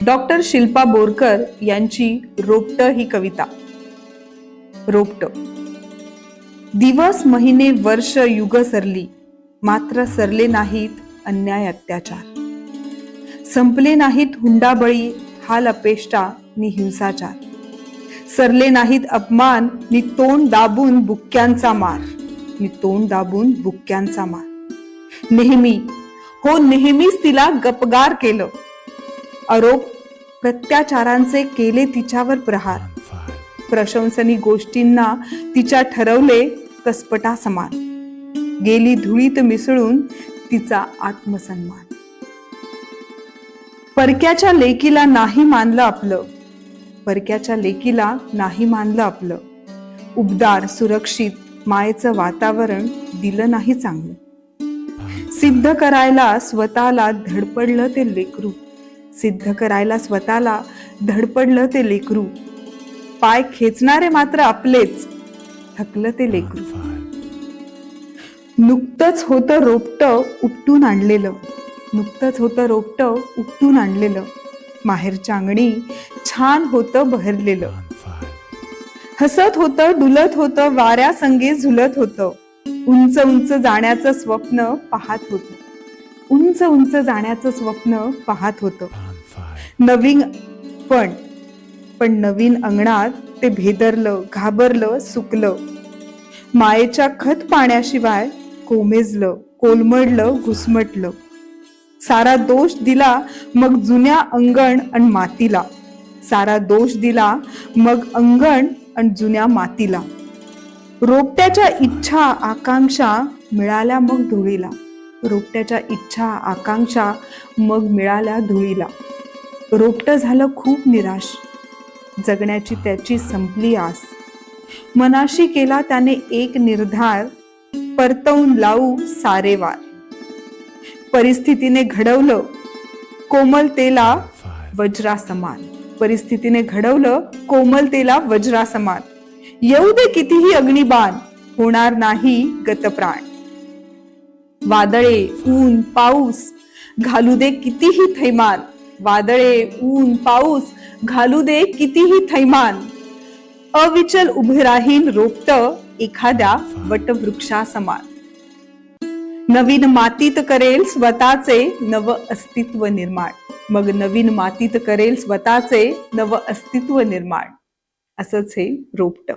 Doctor Shilpa Borkar यांची रोपट ही कविता. रोपट. दिवस महिने वर्ष युग सरली, मात्र सरले नाहीत अन्याय अत्याचार. संपले नाहीत हुंडाबळी, हाल अपेष्टा नि हिंसाचार. सरले नाहीत अपमान नि तोंड दाबून बुक्क्यांचा मार, नि तोंड दाबून बुक्क्यांचा मार. नेहमी हो नेहमीच तिला गपगार केलं. आरोप प्रत्याचारांचे केले तिच्यावर प्रहार. प्रशंसनी गोष्टींना तिच्या ठरवले कसपटा समान. गेली धुळीत मिसळून तिचा आत्मसन्मान. परक्याच्या लेकीला नाही मानलं आपलं, परक्याच्या लेकीला नाही मानलं आपलं. उबदार सुरक्षित मायेचं वातावरण दिलं नाही चांगलं. सिद्ध करायला स्वतःला धडपडलं ते लेकरू, सिद्ध करायला स्वतःला धडपडलं ते लेकरू. पाय खेचणारे मात्र आपलेच, थकलं ते लेकरू. नुकतंच होतं रोपट उपटून आणलेलं, नुकतंच होतं रोपट उपटून आणलेलं. माहेरच्या अंगणी छान होतं बहरलेलं. हसत होतं डुलत होतं वाऱ्या संगे झुलत होतं. उंच उंच जाण्याचं स्वप्न पाहत होतं, उंच उंच जाण्याचं स्वप्न पाहत होतं. नवीन पण नवीन अंगणात ते भेदरलं, घाबरलं, सुकलं. मायेच्या खत पाण्याशिवाय कोमेजलं, कोलमडलं, घुसमटलं. सारा दोष दिला मग जुन्या अंगण आणि मातीला, सारा दोष दिला मग अंगण आणि जुन्या मातीला. रोपट्याच्या इच्छा आकांक्षा मिळाल्या मग धुळीला, रोपट्याच्या इच्छा आकांक्षा मग मिळाल्या धुळीला. रोपटं झालं खूप निराश, जगण्याची त्याची संपली आस. मनाशी केला त्याने एक निर्धार, परतवून लावू सारे वार. परिस्थितीने घडवलं कोमलतेला वज्रासमान, परिस्थितीने घडवलं कोमलतेला वज्रासमान. येऊ दे कितीही अग्निबाण, होणार नाही गतप्राण. वादळे ऊन पाऊस घालू दे कितीही थैमान, वादळे ऊन पाऊस घालू दे कितीही थैमान. अविचल उभे राहीन रोपट एखाद्या वटवृक्षा समान. नवीन मातीत करेल स्वतःचे नव अस्तित्व निर्माण, मग नवीन मातीत करेल स्वतःचे नव अस्तित्व निर्माण. असंच हे रोपट.